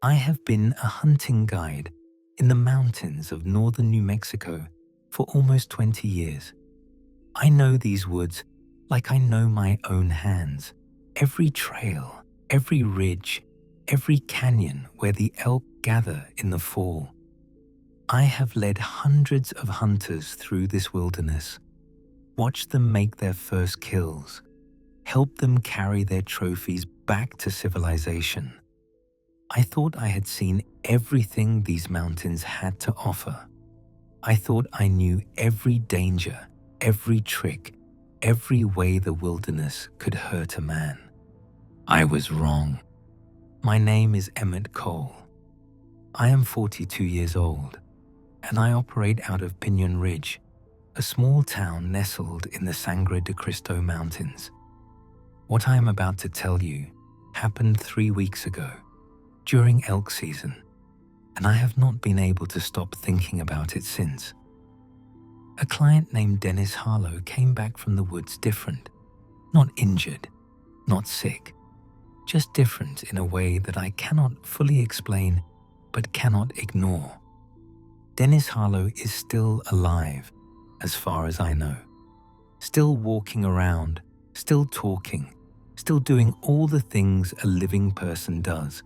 I have been a hunting guide in the mountains of northern New Mexico for almost 20 years. I know these woods like I know my own hands. Every trail, every ridge, every canyon where the elk gather in the fall. I have led hundreds of hunters through this wilderness, watched them make their first kills, helped them carry their trophies back to civilization. I thought I had seen everything these mountains had to offer. I thought I knew every danger, every trick, every way the wilderness could hurt a man. I was wrong. My name is Emmett Cole. I am 42 years old, and I operate out of Pinon Ridge, a small town nestled in the Sangre de Cristo Mountains. What I am about to tell you happened 3 weeks ago, during elk season, and I have not been able to stop thinking about it since. A client named Dennis Harlow came back from the woods different, not injured, not sick, just different in a way that I cannot fully explain but cannot ignore. Dennis Harlow is still alive, as far as I know, still walking around, still talking, still doing all the things a living person does.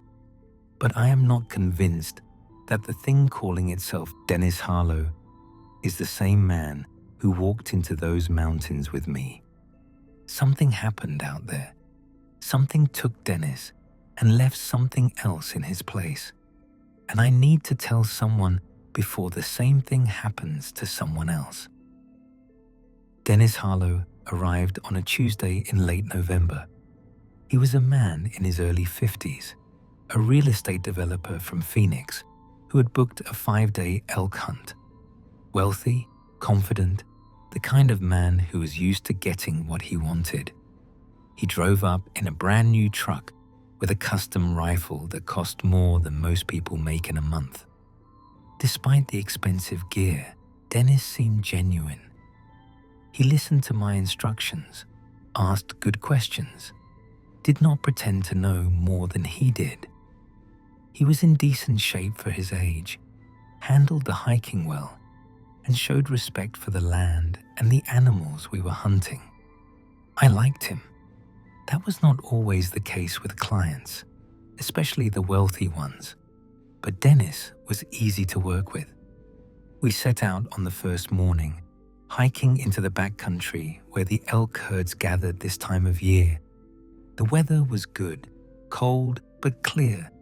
But I am not convinced that the thing calling itself Dennis Harlow is the same man who walked into those mountains with me. Something happened out there. Something took Dennis and left something else in his place. And I need to tell someone before the same thing happens to someone else. Dennis Harlow arrived on a Tuesday in late November. He was a man in his early 50s, a real estate developer from Phoenix who had booked a 5-day elk hunt. Wealthy, confident, the kind of man who was used to getting what he wanted. He drove up in a brand new truck with a custom rifle that cost more than most people make in a month. Despite the expensive gear, Dennis seemed genuine. He listened to my instructions, asked good questions, did not pretend to know more than he did. He was in decent shape for his age, handled the hiking well, and showed respect for the land and the animals we were hunting. I liked him. That was not always the case with clients, especially the wealthy ones, but Dennis was easy to work with. We set out on the first morning, hiking into the backcountry where the elk herds gathered this time of year. The weather was good, cold but clear,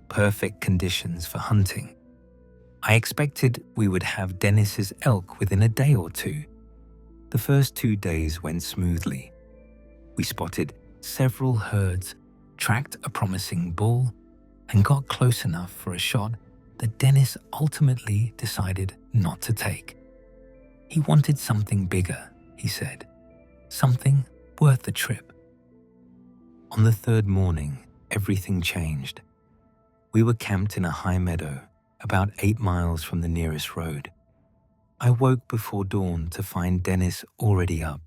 perfect conditions for hunting. I expected we would have Dennis's elk within a day or two. The first 2 days went smoothly. We spotted several herds, tracked a promising bull, and got close enough for a shot that Dennis ultimately decided not to take. He wanted something bigger, he said, something worth the trip. On the third morning, everything changed. We were camped in a high meadow, about 8 miles from the nearest road. I woke before dawn to find Dennis already up,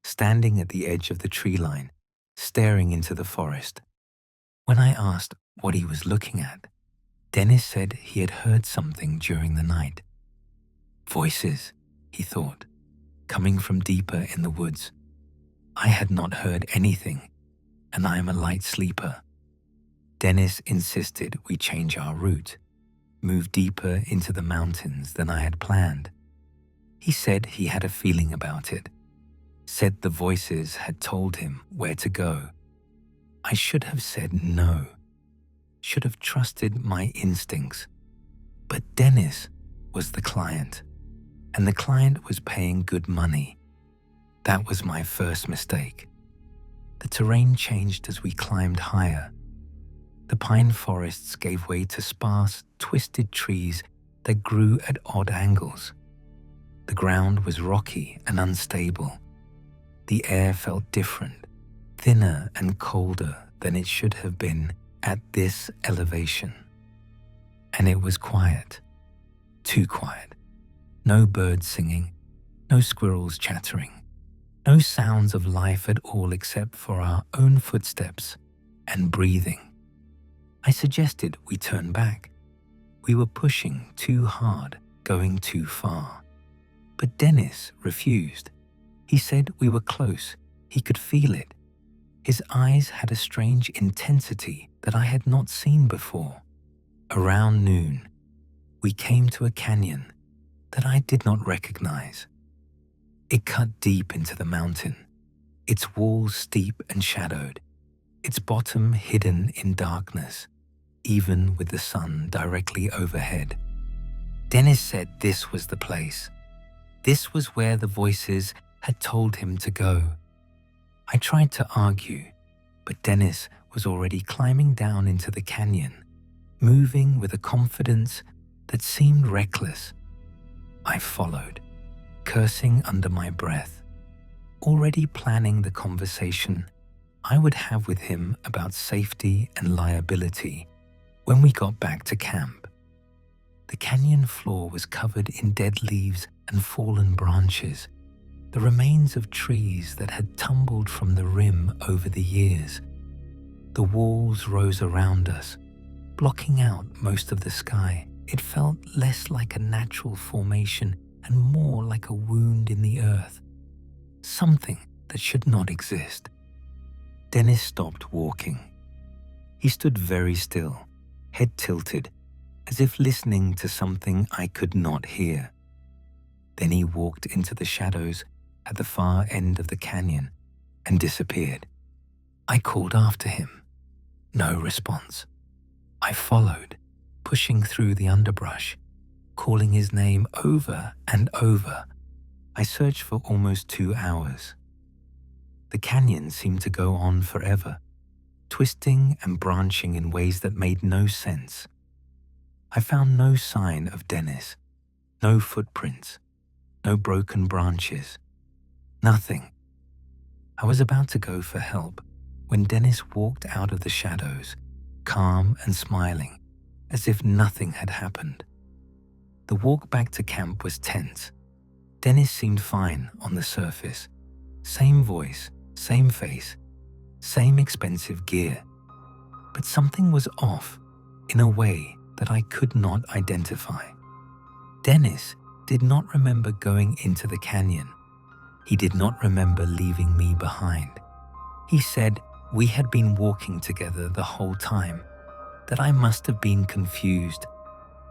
standing at the edge of the tree line, staring into the forest. When I asked what he was looking at, Dennis said he had heard something during the night. Voices, he thought, coming from deeper in the woods. I had not heard anything, and I am a light sleeper. Dennis insisted we change our route, move deeper into the mountains than I had planned. He said he had a feeling about it, said the voices had told him where to go. I should have said no, should have trusted my instincts. But Dennis was the client, and the client was paying good money. That was my first mistake. The terrain changed as we climbed higher. The pine forests gave way to sparse, twisted trees that grew at odd angles. The ground was rocky and unstable. The air felt different, thinner and colder than it should have been at this elevation. And it was quiet, too quiet. No birds singing, no squirrels chattering, no sounds of life at all except for our own footsteps and breathing. I suggested we turn back. We were pushing too hard, going too far. But Dennis refused. He said we were close. He could feel it. His eyes had a strange intensity that I had not seen before. Around noon, we came to a canyon that I did not recognize. It cut deep into the mountain, its walls steep and shadowed, its bottom hidden in darkness, even with the sun directly overhead. Dennis said this was the place. This was where the voices had told him to go. I tried to argue, but Dennis was already climbing down into the canyon, moving with a confidence that seemed reckless. I followed, cursing under my breath, already planning the conversation I would have with him about safety and liability when we got back to camp. The canyon floor was covered in dead leaves and fallen branches, the remains of trees that had tumbled from the rim over the years. The walls rose around us, blocking out most of the sky. It felt less like a natural formation and more like a wound in the earth, something that should not exist. Dennis stopped walking. He stood very still, head tilted, as if listening to something I could not hear. Then he walked into the shadows at the far end of the canyon and disappeared. I called after him. No response. I followed, pushing through the underbrush, calling his name over and over. I searched for almost 2 hours. The canyon seemed to go on forever, twisting and branching in ways that made no sense. I found no sign of Dennis, no footprints, no broken branches, nothing. I was about to go for help when Dennis walked out of the shadows, calm and smiling, as if nothing had happened. The walk back to camp was tense. Dennis seemed fine on the surface. Same voice, same face, same expensive gear. But something was off in a way that I could not identify. Dennis did not remember going into the canyon. He did not remember leaving me behind. He said we had been walking together the whole time, that I must have been confused,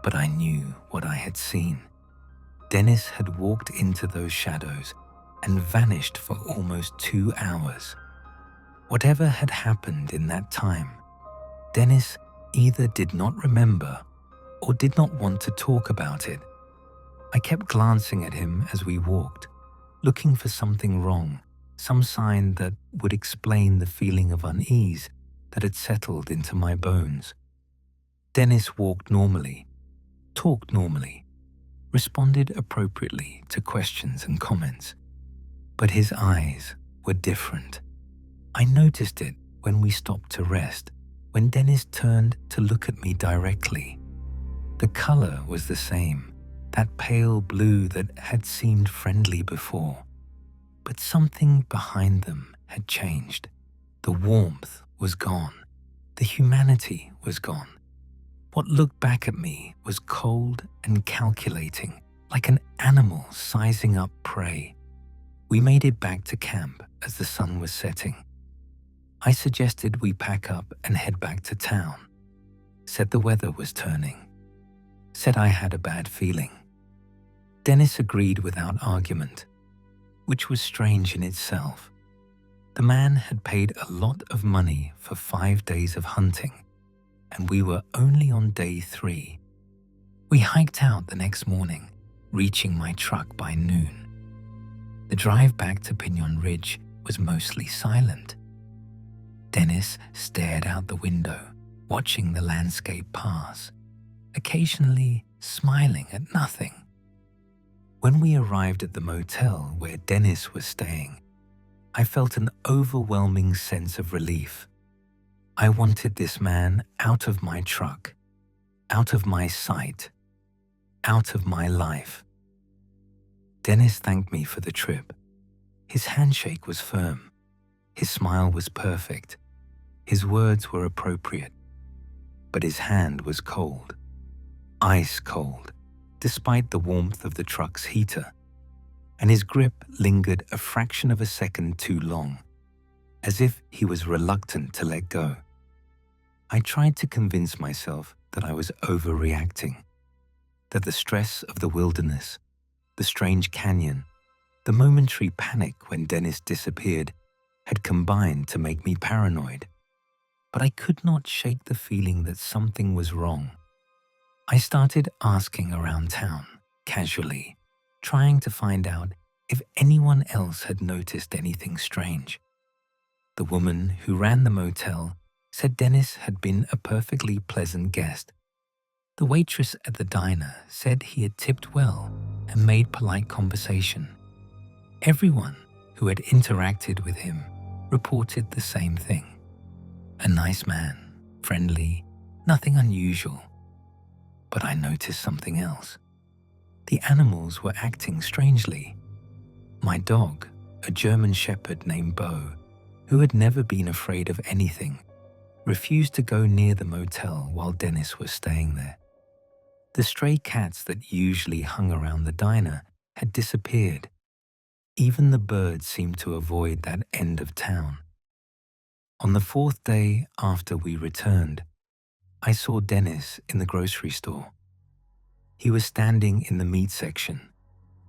but I knew what I had seen. Dennis had walked into those shadows and vanished for almost 2 hours. Whatever had happened in that time, Dennis either did not remember or did not want to talk about it. I kept glancing at him as we walked, looking for something wrong, some sign that would explain the feeling of unease that had settled into my bones. Dennis walked normally, talked normally, responded appropriately to questions and comments. But his eyes were different. I noticed it when we stopped to rest, when Dennis turned to look at me directly. The color was the same, that pale blue that had seemed friendly before. But something behind them had changed. The warmth was gone. The humanity was gone. What looked back at me was cold and calculating, like an animal sizing up prey. We made it back to camp as the sun was setting. I suggested we pack up and head back to town. Said the weather was turning. Said I had a bad feeling. Dennis agreed without argument, which was strange in itself. The man had paid a lot of money for 5 days of hunting, and we were only on day 3. We hiked out the next morning, reaching my truck by noon. The drive back to Pinyon Ridge was mostly silent. Dennis stared out the window, watching the landscape pass, occasionally smiling at nothing. When we arrived at the motel where Dennis was staying, I felt an overwhelming sense of relief. I wanted this man out of my truck, out of my sight, out of my life. Dennis thanked me for the trip. His handshake was firm. His smile was perfect. His words were appropriate. but his hand was cold, ice cold, despite the warmth of the truck's heater, and his grip lingered a fraction of a second too long, as if he was reluctant to let go. I tried to convince myself that I was overreacting, that the stress of the wilderness, the strange canyon, the momentary panic when Dennis disappeared had combined to make me paranoid. But I could not shake the feeling that something was wrong. I started asking around town, casually, trying to find out if anyone else had noticed anything strange. The woman who ran the motel said Dennis had been a perfectly pleasant guest. The waitress at the diner said he had tipped well and made polite conversation. Everyone who had interacted with him reported the same thing. A nice man, friendly, nothing unusual. But I noticed something else. The animals were acting strangely. My dog, a German shepherd named Bo, who had never been afraid of anything, refused to go near the motel while Dennis was staying there. The stray cats that usually hung around the diner had disappeared. Even the birds seemed to avoid that end of town. On the fourth day after we returned, I saw Dennis in the grocery store. He was standing in the meat section,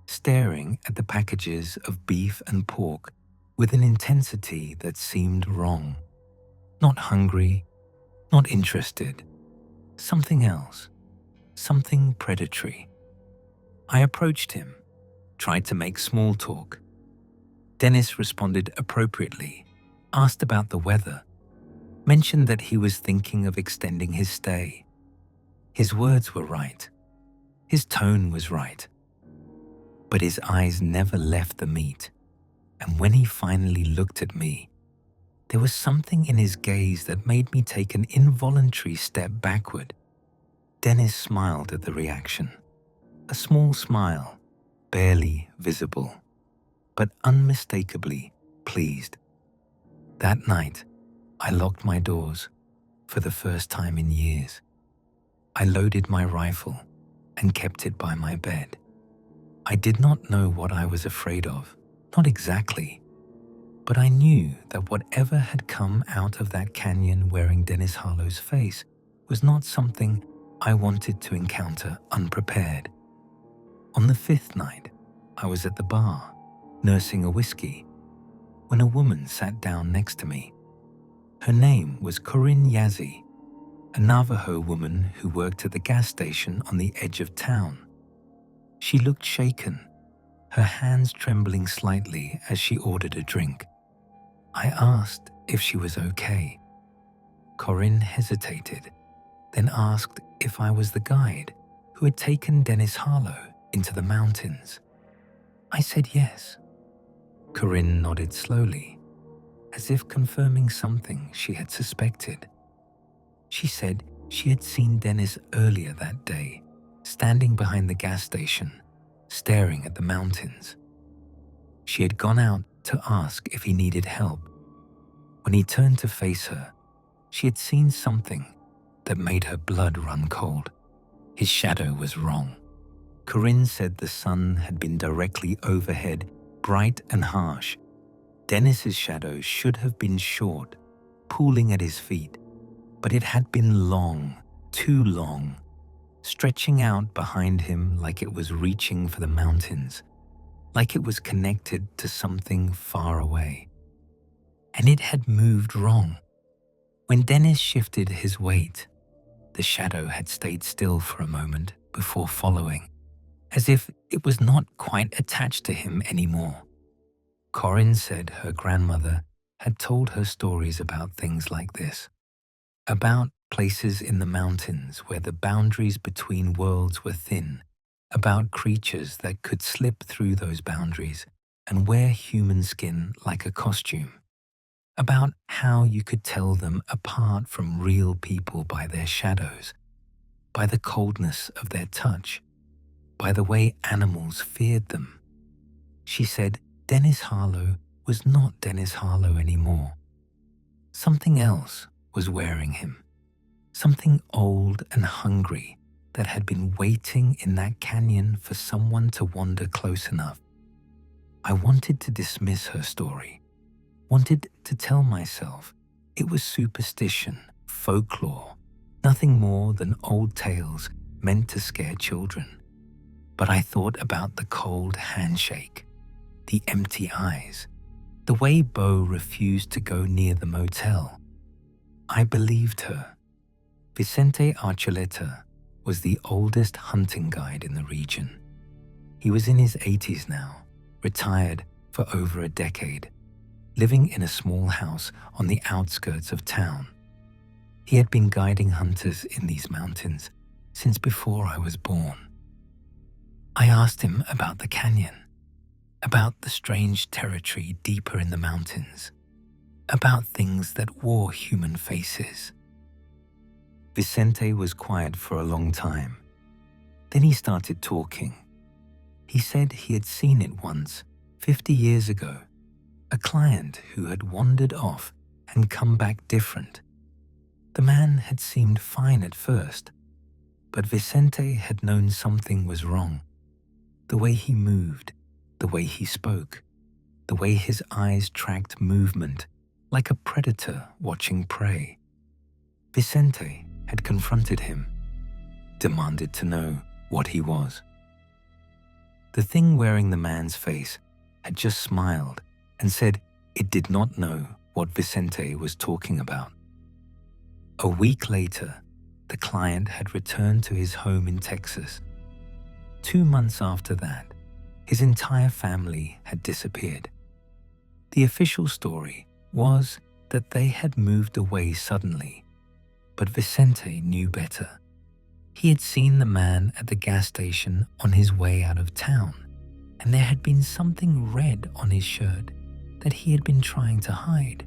staring at the packages of beef and pork with an intensity that seemed wrong. Not hungry, not interested. Something else, something predatory. I approached him, tried to make small talk. Dennis responded appropriately, asked about the weather, mentioned that he was thinking of extending his stay. His words were right. His tone was right. But his eyes never left the meat, and when he finally looked at me, there was something in his gaze that made me take an involuntary step backward. Dennis smiled at the reaction. A small smile, barely visible, but unmistakably pleased. That night, I locked my doors for the first time in years. I loaded my rifle and kept it by my bed. I did not know what I was afraid of, not exactly, but I knew that whatever had come out of that canyon wearing Dennis Harlow's face was not something I wanted to encounter unprepared. On the fifth night, I was at the bar, nursing a whiskey, when a woman sat down next to me. Her name was Corinne Yazzie, a Navajo woman who worked at the gas station on the edge of town. She looked shaken, her hands trembling slightly as she ordered a drink. I asked if she was okay. Corinne hesitated, then asked if I was the guide who had taken Dennis Harlow into the mountains. I said yes. Corinne nodded slowly, as if confirming something she had suspected. She said she had seen Dennis earlier that day, standing behind the gas station, staring at the mountains. She had gone out to ask if he needed help. When he turned to face her, she had seen something that made her blood run cold. His shadow was wrong. Corinne said the sun had been directly overhead, bright and harsh. Dennis's shadow should have been short, pooling at his feet, but it had been long, too long, stretching out behind him like it was reaching for the mountains, like it was connected to something far away. And it had moved wrong. When Dennis shifted his weight, the shadow had stayed still for a moment before following, as if it was not quite attached to him anymore. Corinne said her grandmother had told her stories about things like this, about places in the mountains where the boundaries between worlds were thin, about creatures that could slip through those boundaries and wear human skin like a costume, about how you could tell them apart from real people by their shadows, by the coldness of their touch, by the way animals feared them. She said Dennis Harlow was not Dennis Harlow anymore. Something else was wearing him. something old and hungry that had been waiting in that canyon for someone to wander close enough. I wanted to dismiss her story, wanted to tell myself it was superstition, folklore, nothing more than old tales meant to scare children. But I thought about the cold handshake, the empty eyes, the way Bo refused to go near the motel. I believed her. Vicente Archuleta was the oldest hunting guide in the region. He was in his 80s now, retired for over a decade, living in a small house on the outskirts of town. He had been guiding hunters in these mountains since before I was born. I asked him about the canyon, about the strange territory deeper in the mountains, about things that wore human faces. Vicente was quiet for a long time. Then he started talking. He said he had seen it once, 50 years ago, a client who had wandered off and come back different. The man had seemed fine at first, but Vicente had known something was wrong. The way he moved, the way he spoke, the way his eyes tracked movement like a predator watching prey. Vicente had confronted him, demanded to know what he was. The thing wearing the man's face had just smiled and said it did not know what Vicente was talking about. A week later, the client had returned to his home in Texas. 2 months after that, his entire family had disappeared. The official story was that they had moved away suddenly, but Vicente knew better. He had seen the man at the gas station on his way out of town, and there had been something red on his shirt that he had been trying to hide.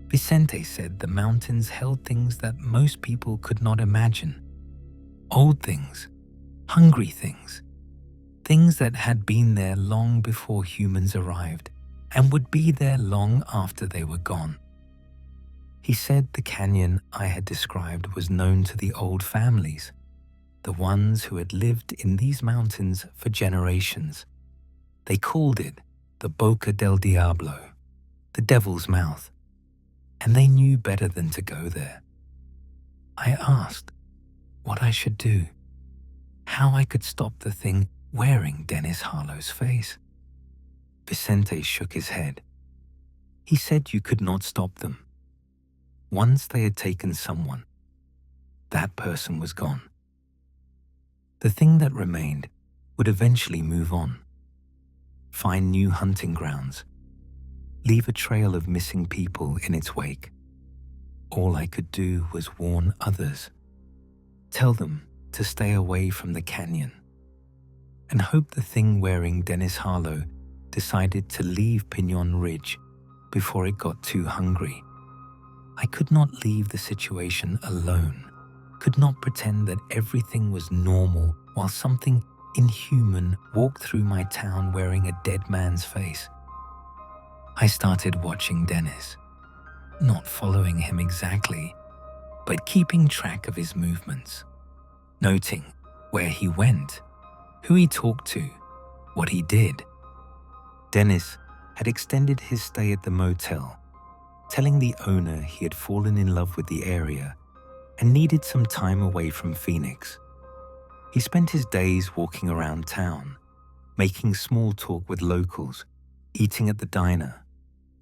Vicente said the mountains held things that most people could not imagine. Old things, hungry things, things that had been there long before humans arrived and would be there long after they were gone. He said the canyon I had described was known to the old families, the ones who had lived in these mountains for generations. They called it the Boca del Diablo, the Devil's Mouth, and they knew better than to go there. I asked what I should do, how I could stop the thing wearing Dennis Harlow's face. Vicente shook his head. He said you could not stop them. Once they had taken someone, that person was gone. The thing that remained would eventually move on, find new hunting grounds, leave a trail of missing people in its wake. All I could do was warn others, tell them to stay away from the canyon, and hope the thing wearing Dennis Harlow decided to leave Pinon Ridge before it got too hungry. I could not leave the situation alone, could not pretend that everything was normal while something inhuman walked through my town wearing a dead man's face. I started watching Dennis, not following him exactly, but keeping track of his movements, noting where he went, who he talked to, what he did. Dennis had extended his stay at the motel, telling the owner he had fallen in love with the area and needed some time away from Phoenix. He spent his days walking around town, making small talk with locals, eating at the diner,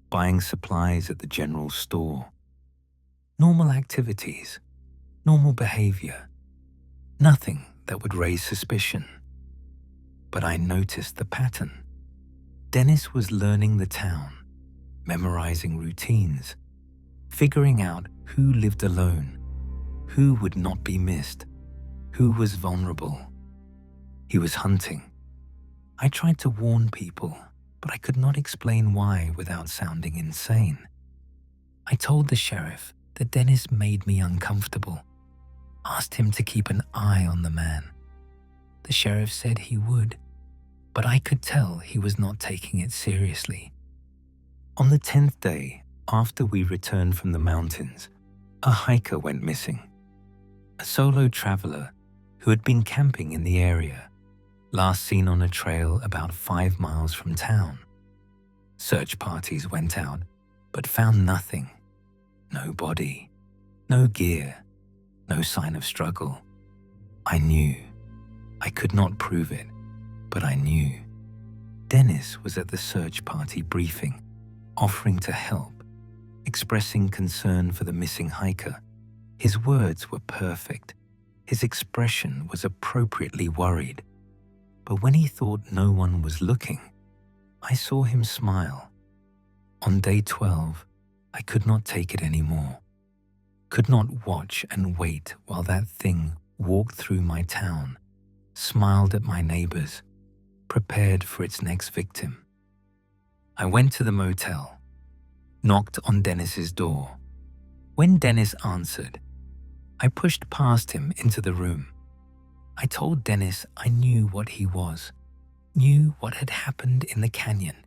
buying supplies at the general store. Normal activities, normal behavior, nothing that would raise suspicion. But I noticed the pattern. Dennis was learning the town, memorizing routines, figuring out who lived alone, who would not be missed, who was vulnerable. He was hunting. I tried to warn people, but I could not explain why without sounding insane. I told the sheriff that Dennis made me uncomfortable, asked him to keep an eye on the man. The sheriff said he would, but I could tell he was not taking it seriously. On the 10th day, after we returned from the mountains, a hiker went missing. a solo traveler who had been camping in the area, last seen on a trail about 5 miles from town. Search parties went out, but found nothing. No body, no gear, no sign of struggle. I knew. I could not prove it, but I knew. Dennis was at the search party briefing, offering to help, expressing concern for the missing hiker. His words were perfect. His expression was appropriately worried. But when he thought no one was looking, I saw him smile. On day 12, I could not take it anymore. Could not watch and wait while that thing walked through my town, smiled at my neighbors, prepared for its next victim. I went to the motel, knocked on Dennis's door. When Dennis answered, I pushed past him into the room. I told Dennis I knew what he was, knew what had happened in the canyon,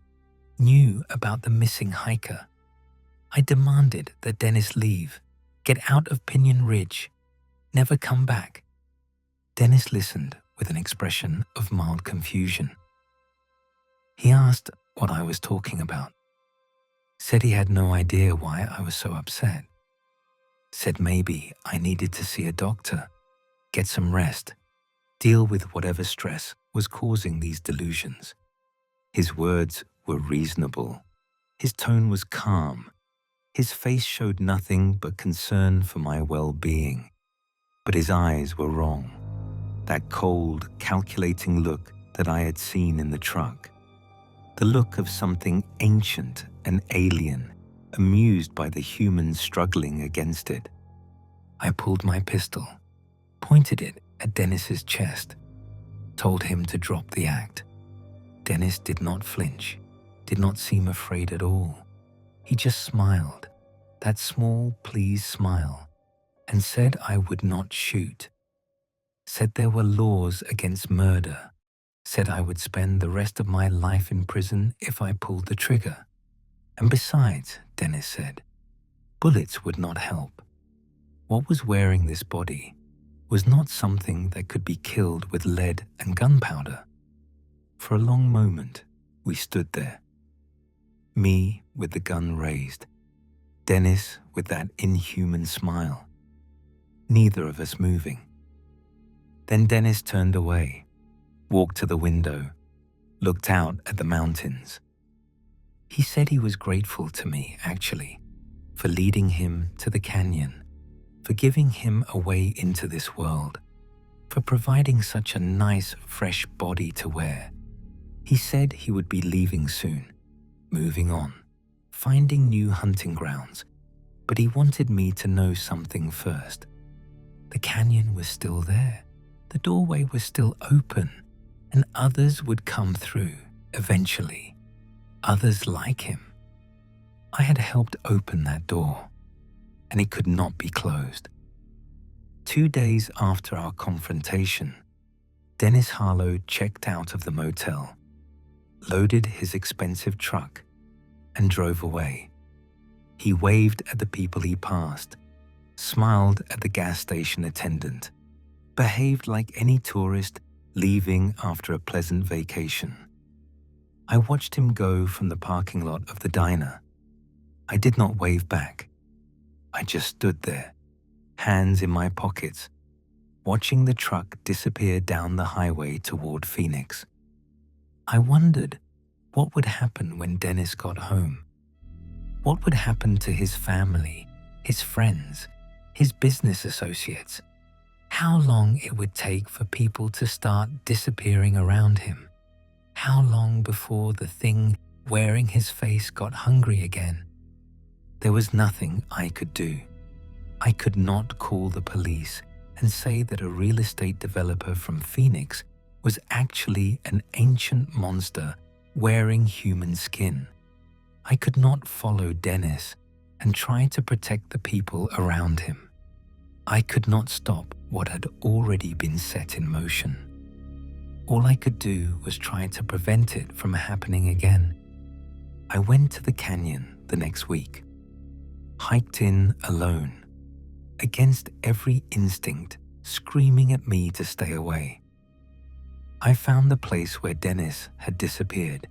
knew about the missing hiker. I demanded that Dennis leave, get out of Pinyon Ridge, never come back. Dennis listened with an expression of mild confusion. He asked what I was talking about, said he had no idea why I was so upset, said maybe I needed to see a doctor, get some rest, deal with whatever stress was causing these delusions. His words were reasonable. His tone was calm. His face showed nothing but concern for my well-being. But his eyes were wrong. That cold, calculating look that I had seen in the truck. The look of something ancient and alien, amused by the humans struggling against it. I pulled my pistol, pointed it at Dennis's chest, told him to drop the act. Dennis did not flinch, did not seem afraid at all. He just smiled, that small pleased smile, and said I would not shoot. Said there were laws against murder. Said I would spend the rest of my life in prison if I pulled the trigger. And besides, Dennis said, bullets would not help. What was wearing this body was not something that could be killed with lead and gunpowder. For a long moment, we stood there. Me with the gun raised, Dennis with that inhuman smile. Neither of us moving. Then Dennis turned away, walked to the window, looked out at the mountains. He said he was grateful to me, actually, for leading him to the canyon, for giving him a way into this world, for providing such a nice, fresh body to wear. He said he would be leaving soon, moving on, finding new hunting grounds, but he wanted me to know something first. The canyon was still there. The doorway was still open, and others would come through, eventually. Others like him. I had helped open that door, and it could not be closed. 2 days after our confrontation, Dennis Harlow checked out of the motel, loaded his expensive truck, and drove away. He waved at the people he passed, smiled at the gas station attendant, behaved like any tourist leaving after a pleasant vacation. I watched him go from the parking lot of the diner. I did not wave back. I just stood there, hands in my pockets, watching the truck disappear down the highway toward Phoenix. I wondered what would happen when Dennis got home. What would happen to his family, his friends, his business associates? How long it would take for people to start disappearing around him. How long before the thing wearing his face got hungry again? There was nothing I could do. I could not call the police and say that a real estate developer from Phoenix was actually an ancient monster wearing human skin. I could not follow Dennis and try to protect the people around him. I could not stop what had already been set in motion. All I could do was try to prevent it from happening again. I went to the canyon the next week, hiked in alone, against every instinct screaming at me to stay away. I found the place where Dennis had disappeared,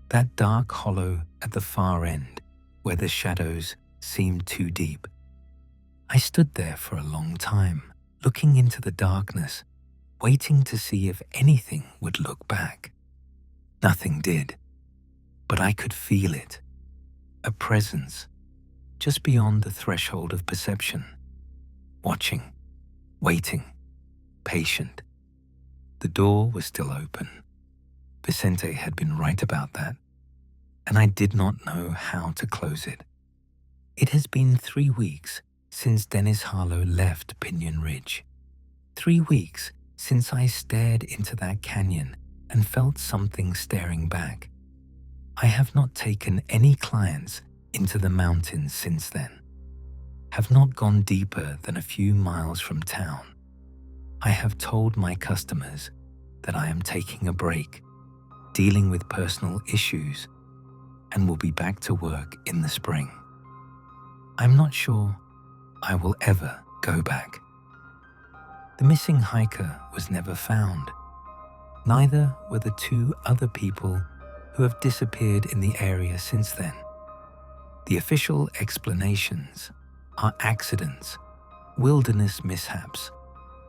that dark hollow at the far end where the shadows seemed too deep. I stood there for a long time, looking into the darkness, waiting to see if anything would look back. Nothing did, but I could feel it, a presence just beyond the threshold of perception, watching, waiting, patient. The door was still open. Vicente had been right about that, and I did not know how to close it. It has been 3 weeks since Dennis Harlow left Pinion Ridge. 3 weeks since I stared into that canyon and felt something staring back. I have not taken any clients into the mountains since then, have not gone deeper than a few miles from town. I have told my customers that I am taking a break, dealing with personal issues, and will be back to work in the spring. I'm not sure I will ever go back. The missing hiker was never found. Neither were the 2 other people who have disappeared in the area since then. The official explanations are accidents, wilderness mishaps,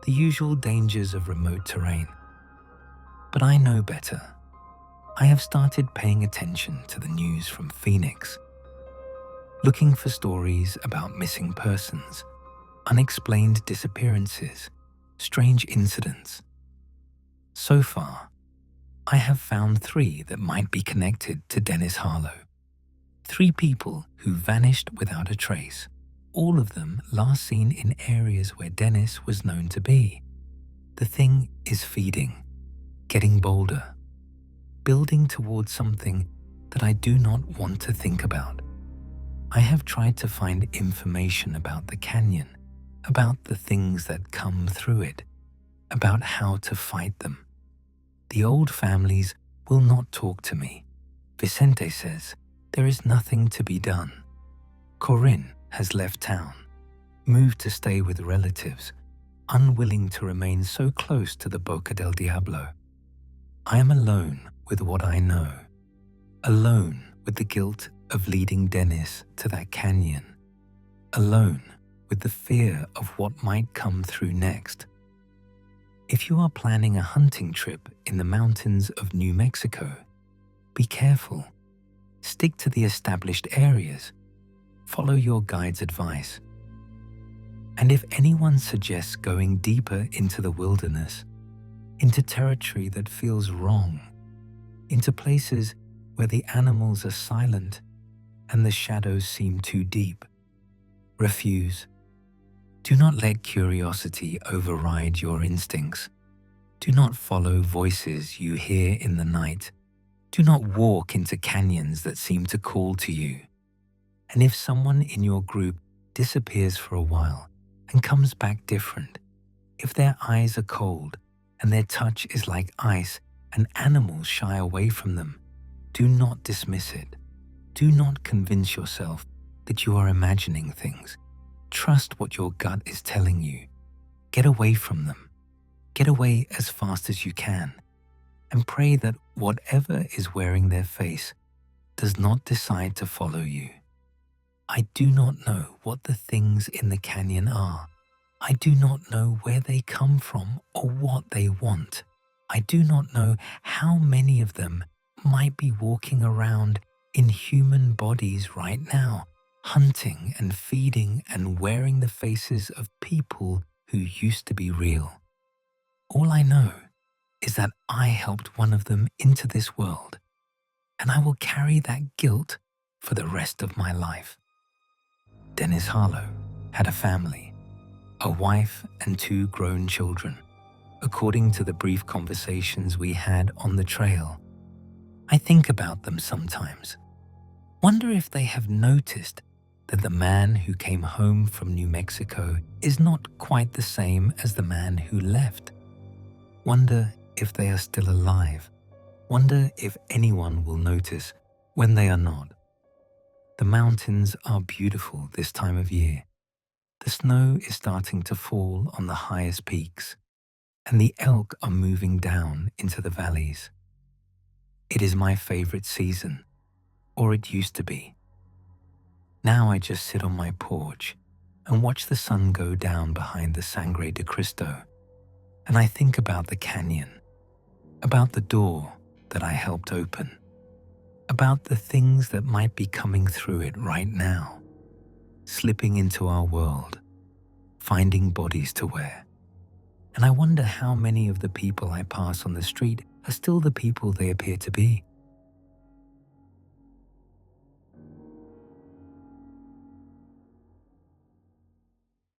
the usual dangers of remote terrain. But I know better. I have started paying attention to the news from Phoenix, looking for stories about missing persons, unexplained disappearances, strange incidents. So far, I have found 3 that might be connected to Dennis Harlow. 3 people who vanished without a trace, all of them last seen in areas where Dennis was known to be. The thing is feeding, getting bolder, building towards something that I do not want to think about. I have tried to find information about the canyon, about the things that come through it, about how to fight them. The old families will not talk to me. Vicente says there is nothing to be done. Corinne has left town, moved to stay with relatives, unwilling to remain so close to the Boca del Diablo. I am alone with what I know, alone with the guilt of leading Dennis to that canyon, alone with the fear of what might come through next. If you are planning a hunting trip in the mountains of New Mexico, be careful. Stick to the established areas. Follow your guide's advice. And if anyone suggests going deeper into the wilderness, into territory that feels wrong, into places where the animals are silent and the shadows seem too deep, refuse. Do not let curiosity override your instincts. Do not follow voices you hear in the night. Do not walk into canyons that seem to call to you. And if someone in your group disappears for a while and comes back different, if their eyes are cold and their touch is like ice and animals shy away from them, do not dismiss it. Do not convince yourself that you are imagining things. Trust what your gut is telling you. Get away from them. Get away as fast as you can. And pray that whatever is wearing their face does not decide to follow you. I do not know what the things in the canyon are. I do not know where they come from or what they want. I do not know how many of them might be walking around in human bodies right now, hunting and feeding and wearing the faces of people who used to be real. All I know is that I helped one of them into this world, and I will carry that guilt for the rest of my life. Dennis Harlow had a family, a wife and 2 grown children, according to the brief conversations we had on the trail. I think about them sometimes. Wonder if they have noticed that the man who came home from New Mexico is not quite the same as the man who left. Wonder if they are still alive. Wonder if anyone will notice when they are not. The mountains are beautiful this time of year. The snow is starting to fall on the highest peaks, and the elk are moving down into the valleys. It is my favorite season, or it used to be. Now I just sit on my porch and watch the sun go down behind the Sangre de Cristo, and I think about the canyon, about the door that I helped open, about the things that might be coming through it right now, slipping into our world, finding bodies to wear. And I wonder how many of the people I pass on the street are still the people they appear to be.